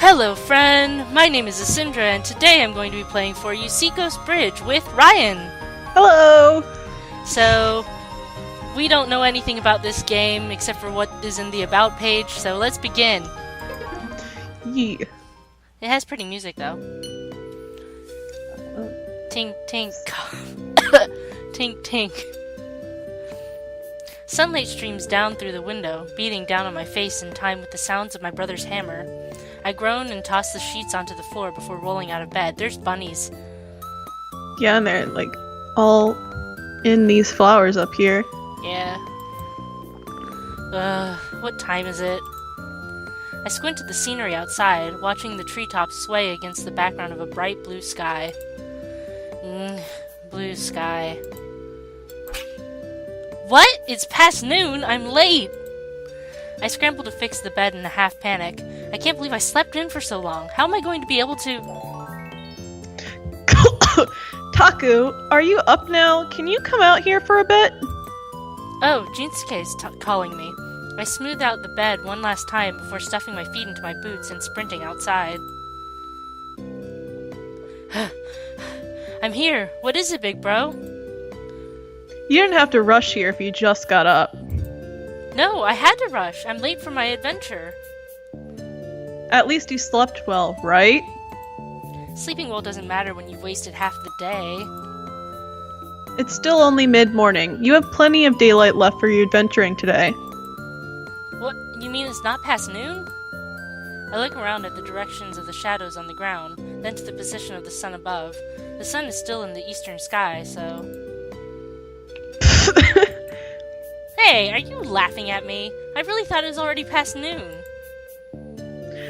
Hello friend, my name is Asindra and today I'm going to be playing for you Ciikos Bridge with Ryan. Hello! So, we don't know anything about this game except for what is in the About page, so let's begin. Yeah. It has pretty music though. Tink tink. Tink tink. Sunlight streams down through the window, beating down on my face in time with the sounds of my brother's hammer. I groan and toss the sheets onto the floor before rolling out of bed. There's bunnies. Yeah, and they're like all in these flowers up here. Yeah. What time is it? I squint at the scenery outside, watching the treetops sway against the background of a bright blue sky. Blue sky. What? It's past noon! I'm late! I scramble to fix the bed in a half panic. I can't believe I slept in for so long. How am I going to be able to... Taku, are you up now? Can you come out here for a bit? Oh, Jinsuke's calling me. I smooth out the bed one last time before stuffing my feet into my boots and sprinting outside. I'm here. What is it, big bro? You didn't have to rush here if you just got up. No, I had to rush. I'm late for my adventure. At least you slept well, right? Sleeping well doesn't matter when you've wasted half the day. It's still only mid-morning. You have plenty of daylight left for your adventuring today. What? You mean it's not past noon? I look around at the directions of the shadows on the ground, then to the position of the sun above. The sun is still in the eastern sky, so... Hey, are you laughing at me? I really thought it was already past noon.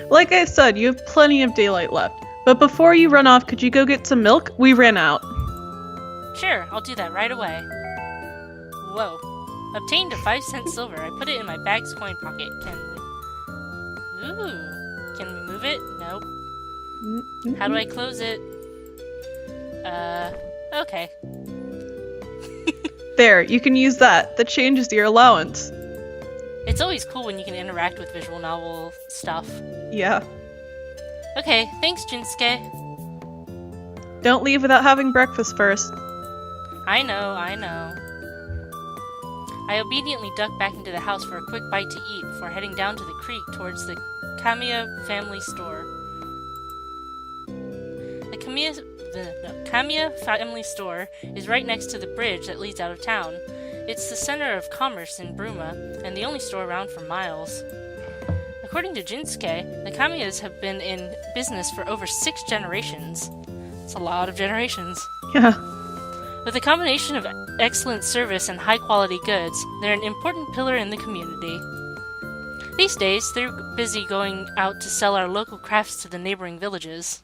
Like I said, you have plenty of daylight left. But before you run off, could you go get some milk? We ran out. Sure, I'll do that right away. Whoa. Obtained a 5-cent silver. I put it in my bag's coin pocket. Can we... Ooh. Can we move it? Nope. How do I close it? Okay. There, you can use that. That changes your allowance. It's always cool when you can interact with visual novel stuff. Yeah. Okay, thanks, Jinsuke. Don't leave without having breakfast first. I know. I obediently duck back into the house for a quick bite to eat before heading down to the creek towards the Kamiya family store. The Kamiya family store is right next to the bridge that leads out of town. It's the center of commerce in Bruma, and the only store around for miles. According to Jinsuke, the Kamiyas have been in business for over 6 generations. It's a lot of generations. Yeah. With a combination of excellent service and high-quality goods, they're an important pillar in the community. These days, they're busy going out to sell our local crafts to the neighboring villages.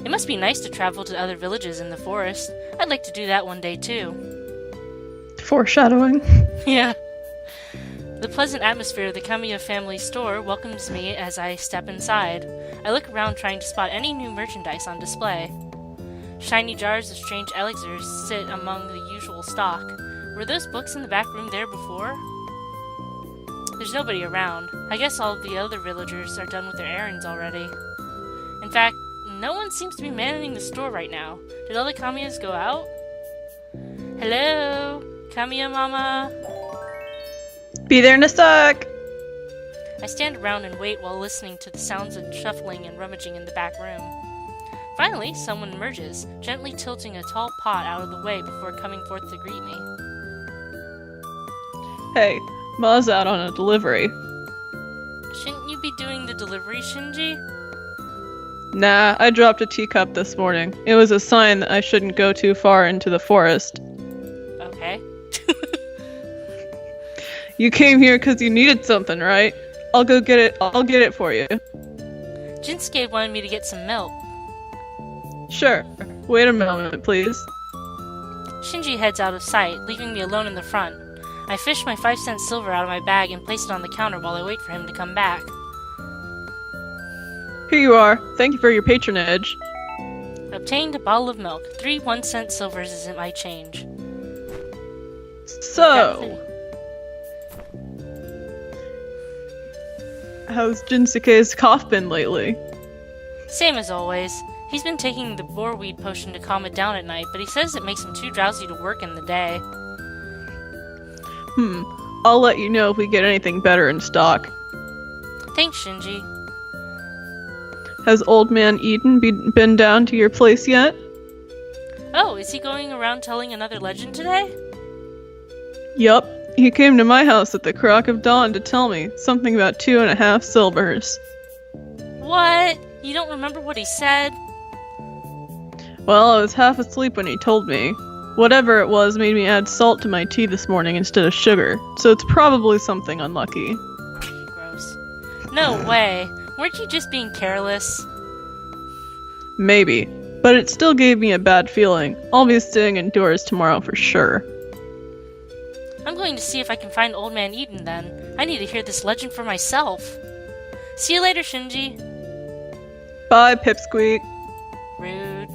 It must be nice to travel to other villages in the forest. I'd like to do that one day, too. Foreshadowing. Yeah. The pleasant atmosphere of the Kamiya family store welcomes me as I step inside. I look around trying to spot any new merchandise on display. Shiny jars of strange elixirs sit among the usual stock. Were those books in the back room there before? There's nobody around. I guess all of the other villagers are done with their errands already. In fact, no one seems to be manning the store right now. Did all the Kamiyas go out? Hello? Kamiya mama? Be there in a sec! I stand around and wait while listening to the sounds of shuffling and rummaging in the back room. Finally, someone emerges, gently tilting a tall pot out of the way before coming forth to greet me. Hey, Ma's out on a delivery. Shouldn't you be doing the delivery, Shinji? Nah, I dropped a teacup this morning. It was a sign that I shouldn't go too far into the forest. Okay. You came here because you needed something, right? I'll go get it. I'll get it for you. Jinsuke wanted me to get some milk. Sure. Wait a moment, please. Shinji heads out of sight, leaving me alone in the front. I fish my 5-cent silver out of my bag and place it on the counter while I wait for him to come back. Here you are. Thank you for your patronage. Obtained a bottle of milk. 3 1-cent silvers isn't my change. So, how's Jinsuke's cough been lately? Same as always. He's been taking the boarweed potion to calm it down at night, but he says it makes him too drowsy to work in the day. I'll let you know if we get anything better in stock. Thanks, Shinji. Has Old Man Eden been down to your place yet? Oh, is he going around telling another legend today? Yup. He came to my house at the crack of dawn to tell me something about 2.5 silvers. What? You don't remember what he said? Well, I was half asleep when he told me. Whatever it was made me add salt to my tea this morning instead of sugar, so it's probably something unlucky. Gross. No way. Weren't you just being careless? Maybe, but it still gave me a bad feeling. I'll be staying indoors tomorrow for sure. I'm going to see if I can find Old Man Eden then. I need to hear this legend for myself. See you later, Shinji. Bye, Pipsqueak. Rude.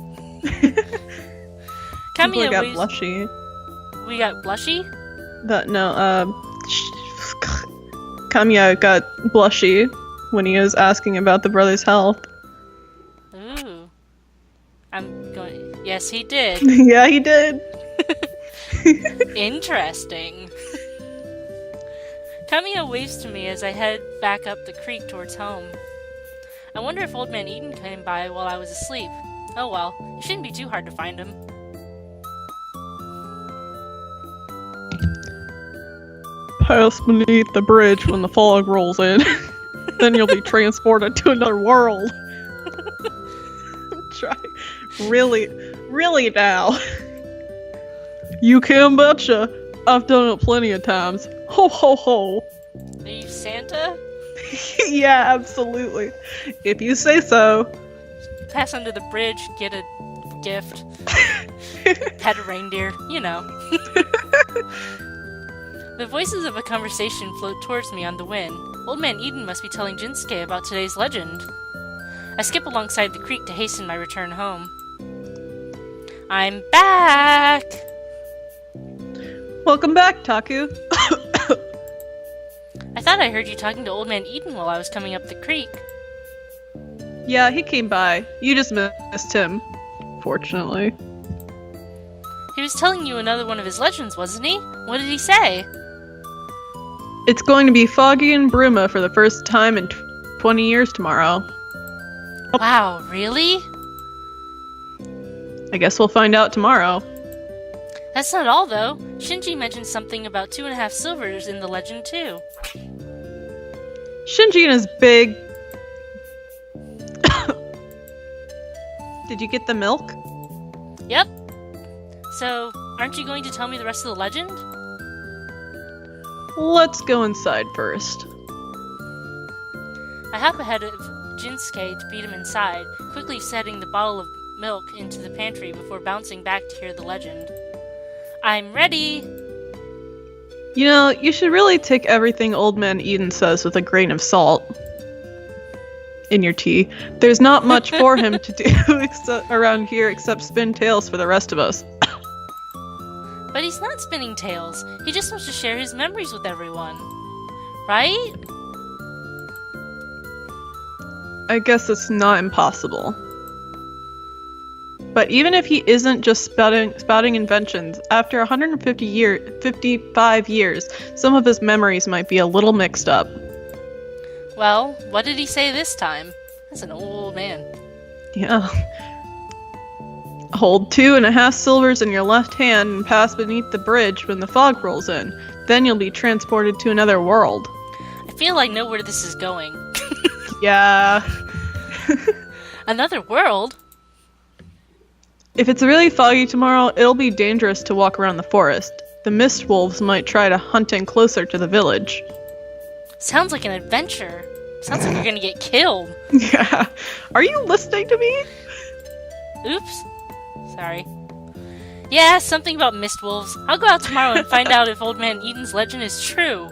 People Kamiya got waves... blushy. We got blushy? Kamiya got blushy when he was asking about the brother's health. Ooh. I'm going... Yes, he did. Yeah, he did. Interesting. Kamiya waves to me as I head back up the creek towards home. I wonder if Old Man Eden came by while I was asleep. Oh well, it shouldn't be too hard to find him. Pass beneath the bridge when the fog rolls in. Then you'll be transported to another world. Try. Really now. You can betcha. I've done it plenty of times. Ho ho ho. Are you Santa? Yeah, absolutely. If you say so. Pass under the bridge, get a gift. Pet a reindeer, you know. The voices of a conversation float towards me on the wind. Old Man Eden must be telling Jinsuke about today's legend. I skip alongside the creek to hasten my return home. I'm back! Welcome back, Taku. I thought I heard you talking to Old Man Eden while I was coming up the creek. Yeah, he came by. You just missed him. Fortunately. He was telling you another one of his legends, wasn't he? What did he say? It's going to be foggy in Bruma for the first time in 20 years tomorrow. Wow, really? I guess we'll find out tomorrow. That's not all, though. Shinji mentioned something about 2.5 silvers in the legend, too. Shinji and his big... Did you get the milk? Yep. So, aren't you going to tell me the rest of the legend? Let's go inside first. I hop ahead of Jinsuke to beat him inside, quickly setting the bottle of milk into the pantry before bouncing back to hear the legend. I'm ready! You know, you should really take everything Old Man Eden says with a grain of salt. In your tea. There's not much for him to do around here except spin tales for the rest of us. But he's not spinning tales. He just wants to share his memories with everyone. Right? I guess it's not impossible. But even if he isn't just spouting inventions, after 55 years, some of his memories might be a little mixed up. Well, what did he say this time? That's an old man. Yeah. Hold 2.5 silvers in your left hand and pass beneath the bridge when the fog rolls in. Then you'll be transported to another world. I feel I know where this is going. Yeah. Another world? If it's really foggy tomorrow, it'll be dangerous to walk around the forest. The mist wolves might try to hunt in closer to the village. Sounds like an adventure. Sounds like you're gonna get killed. Yeah. Are you listening to me? Oops. Sorry. Yeah, something about mist wolves. I'll go out tomorrow and find out if Old Man Eden's legend is true.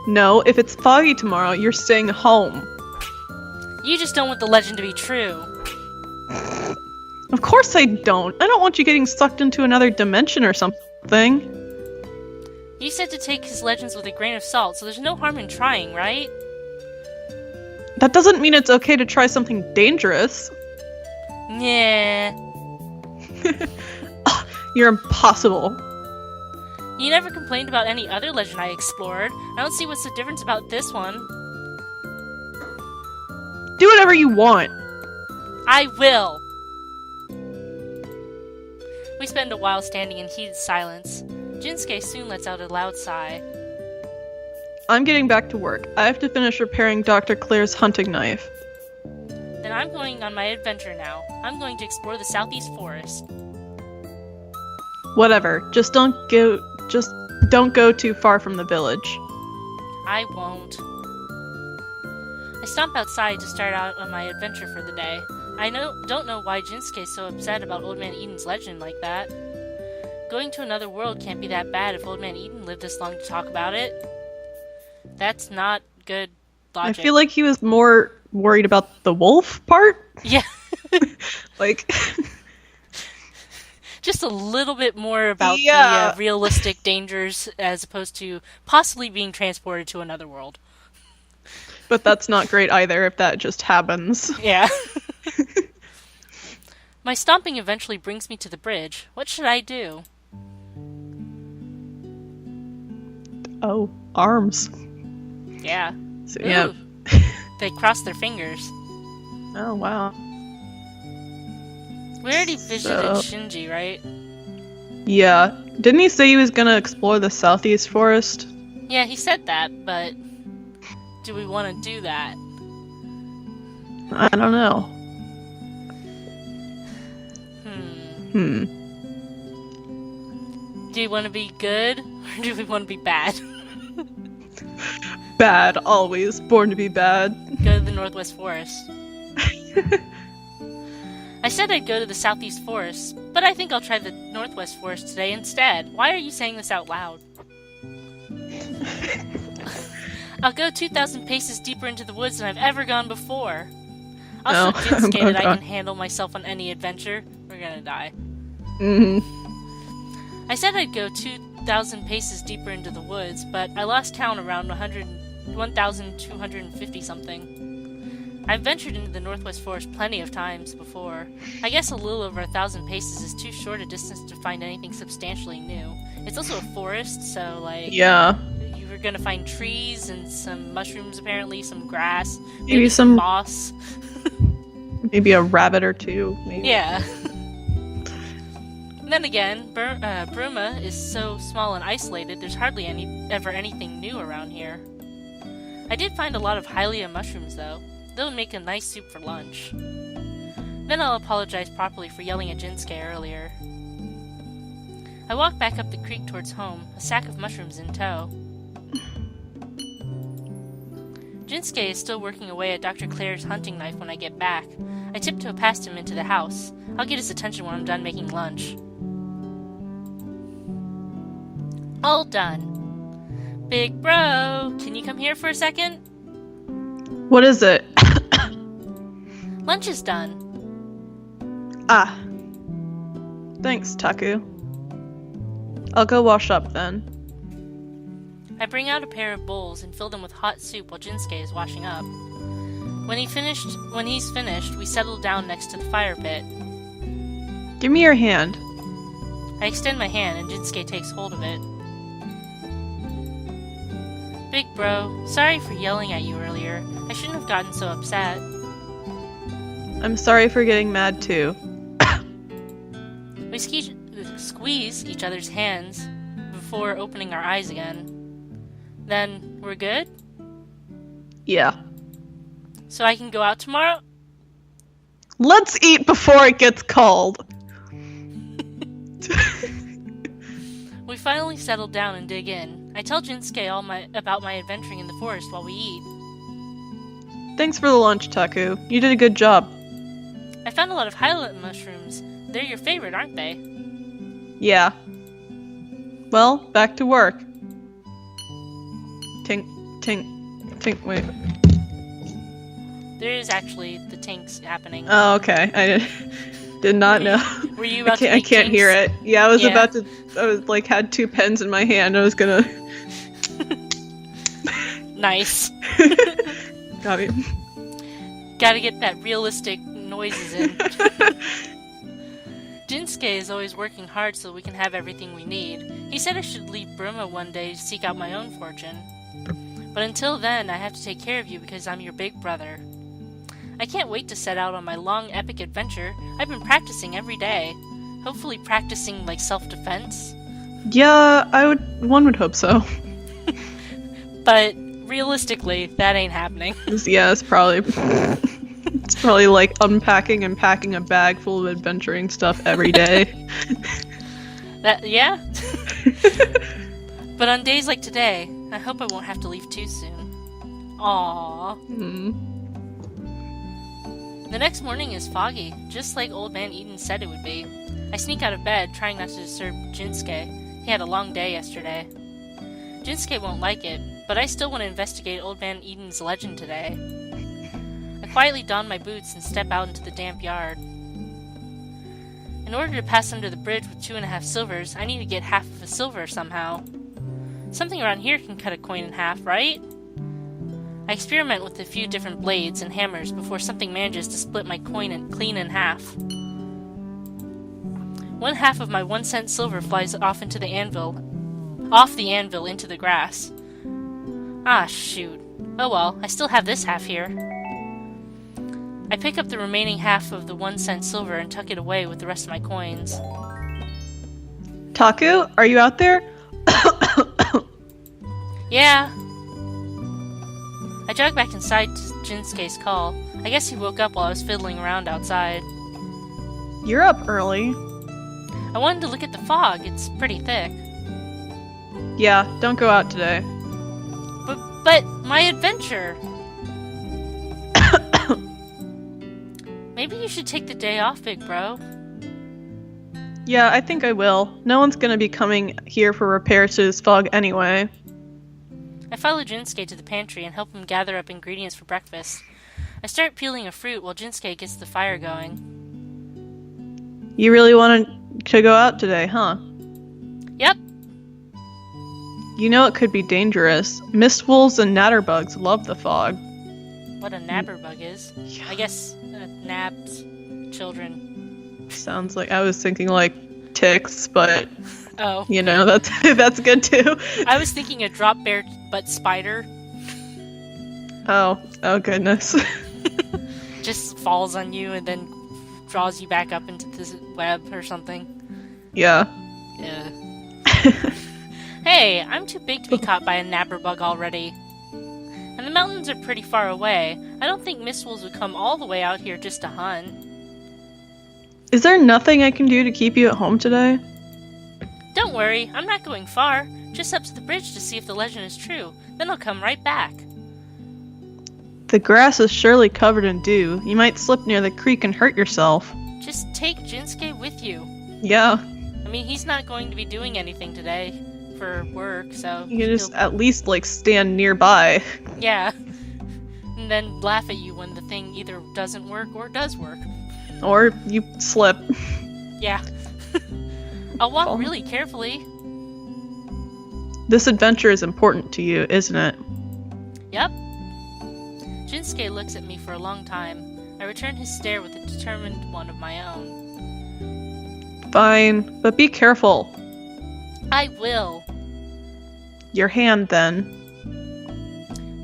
No, if it's foggy tomorrow, you're staying home. You just don't want the legend to be true. Of course I don't. I don't want you getting sucked into another dimension or something. You said to take his legends with a grain of salt, so there's no harm in trying, right? That doesn't mean it's okay to try something dangerous. Yeah. You're impossible. You never complained about any other legend I explored. I don't see what's the difference about this one. Do whatever you want. I will! We spend a while standing in heated silence. Jinsuke soon lets out a loud sigh. I'm getting back to work. I have to finish repairing Dr. Claire's hunting knife. Then I'm going on my adventure now. I'm going to explore the southeast forest. Whatever. Just don't go too far from the village. I won't. I stomp outside to start out on my adventure for the day. I don't know why Jinsuke's so upset about Old Man Eden's legend like that. Going to another world can't be that bad if Old Man Eden lived this long to talk about it. That's not good logic. I feel like he was more worried about the wolf part. Yeah. Like... Just a little bit more about the realistic dangers as opposed to possibly being transported to another world. But that's not great either if that just happens. Yeah. My stomping eventually brings me to the bridge. What should I do? Oh, arms. Yeah. So, yeah. They cross their fingers. Oh, wow. We already visited Shinji, right? Yeah. Didn't he say he was gonna explore the southeast forest? Yeah, he said that, but do we want to do that? I don't know. Do we want to be good, or do we want to be bad? Bad, always. Born to be bad. Go to the Northwest Forest. I said I'd go to the Southeast Forest, but I think I'll try the Northwest Forest today instead. Why are you saying this out loud? I'll go 2,000 paces deeper into the woods than I've ever gone before. I'll show Jinsuke that I can handle myself on any adventure. We're gonna die. I said I'd go 2,000 paces deeper into the woods, but I lost count around 1,250 something. I've ventured into the Northwest Forest plenty of times before. I guess a little over 1,000 paces is too short a distance to find anything substantially new. It's also a forest, so, like... Yeah. You were gonna find trees and some mushrooms, apparently, some grass, maybe some moss. Maybe a rabbit or two, maybe. Yeah. Then again, Bruma is so small and isolated, there's hardly ever anything new around here. I did find a lot of Hylia mushrooms, though. They'll make a nice soup for lunch. Then I'll apologize properly for yelling at Jinsuke earlier. I walk back up the creek towards home, a sack of mushrooms in tow. Jinsuke is still working away at Dr. Claire's hunting knife when I get back. I tiptoe past him into the house. I'll get his attention when I'm done making lunch. All done. Big bro, can you come here for a second? What is it? Lunch is done. Ah. Thanks, Taku. I'll go wash up then. I bring out a pair of bowls and fill them with hot soup while Jinsuke is washing up. When he's finished, we settle down next to the fire pit. Give me your hand. I extend my hand and Jinsuke takes hold of it. Big bro, sorry for yelling at you earlier. I shouldn't have gotten so upset. I'm sorry for getting mad too. We squeeze each other's hands before opening our eyes again. Then, we're good? Yeah. So I can go out tomorrow? Let's eat before it gets cold. We finally settle down and dig in. I tell Jinsuke about my adventuring in the forest while we eat. Thanks for the lunch, Taku. You did a good job. I found a lot of highlight mushrooms. They're your favorite, aren't they? Yeah. Well, back to work. Tink, tink, tink, wait. There is actually the tinks happening. Oh, okay. I did not know. Were you about to I make can't tinks? hear it. Yeah, I was like, had two pens in my hand. I was gonna... Nice. Got it. Gotta get that realistic noises in. Jinsuke is always working hard so we can have everything we need. He said I should leave Burma one day to seek out my own fortune. But until then, I have to take care of you because I'm your big brother. I can't wait to set out on my long, epic adventure. I've been practicing every day. Hopefully practicing, like, self-defense. Yeah, one would hope so. But realistically, that ain't happening. Yeah, it's probably like unpacking and packing a bag full of adventuring stuff every day. Yeah. But on days like today, I hope I won't have to leave too soon. Aww. The next morning is foggy, just like Old Man Eden said it would be. I sneak out of bed, trying not to disturb Jinsuke. He had a long day yesterday. Jinsuke won't like it, but I still want to investigate Old Man Eden's legend today. I quietly don my boots and step out into the damp yard. In order to pass under the bridge with 2.5 silvers, I need to get half of a silver somehow. Something around here can cut a coin in half, right? I experiment with a few different blades and hammers before something manages to split my coin clean in half. 1/2 of my 1-cent silver flies off the anvil into the grass. Ah, shoot. Oh well, I still have this half here. I pick up the remaining half of the 1-cent silver and tuck it away with the rest of my coins. Taku, are you out there? Yeah. I jog back inside to Jinsuke's call. I guess he woke up while I was fiddling around outside. You're up early. I wanted to look at the fog. It's pretty thick. Yeah, don't go out today. But my adventure! Maybe you should take the day off, big bro. Yeah, I think I will. No one's gonna be coming here for repairs to this fog anyway. I follow Jinsuke to the pantry and help him gather up ingredients for breakfast. I start peeling a fruit while Jinsuke gets the fire going. You really wanted to go out today, huh? Yep. You know it could be dangerous. Mist wolves and natterbugs love the fog. What a nabberbug is. Yeah. I guess nabs children. Sounds like I was thinking like ticks, but Oh. you know, that's good too. I was thinking a drop bear but spider. Oh goodness. Just falls on you and then draws you back up into this web or something. Yeah. Yeah. Hey, I'm too big to be caught by a nabberbug already. And the mountains are pretty far away. I don't think mist wolves would come all the way out here just to hunt. Is there nothing I can do to keep you at home today? Don't worry, I'm not going far. Just up to the bridge to see if the legend is true. Then I'll come right back. The grass is surely covered in dew. You might slip near the creek and hurt yourself. Just take Jinsuke with you. Yeah. I mean, he's not going to be doing anything today for work, so... You can just at least, like, stand nearby. Yeah. And then laugh at you when the thing either doesn't work or does work. Or you slip. Yeah. I'll walk really carefully. This adventure is important to you, isn't it? Yep. Jinsuke looks at me for a long time. I return his stare with a determined one of my own. Fine, but be careful. I will. Your hand, then.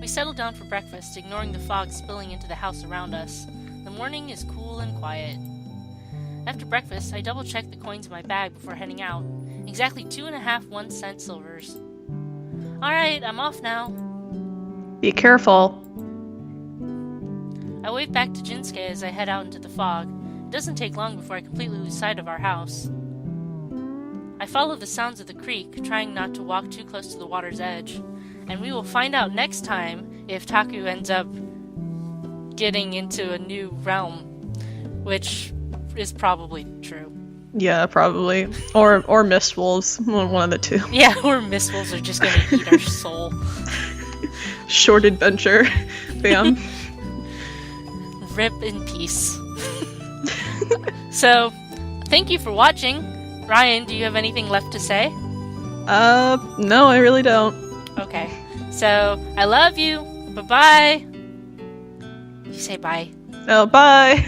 We settle down for breakfast, ignoring the fog spilling into the house around us. The morning is cool and quiet. After breakfast, I double-check the coins in my bag before heading out. Exactly 2.5 1-cent silvers. Alright, I'm off now. Be careful. I wave back to Jinsuke as I head out into the fog. It doesn't take long before I completely lose sight of our house. I follow the sounds of the creek, trying not to walk too close to the water's edge. And we will find out next time if Taku ends up getting into a new realm, which is probably true. Yeah, probably. Or mist wolves. One of the two. Yeah, or mist wolves are just gonna eat our soul. Short adventure. Bam. Rip in peace. So, thank you for watching. Ryan, do you have anything left to say? No, I really don't. Okay. So, I love you. Bye-bye. You say bye. Oh, bye.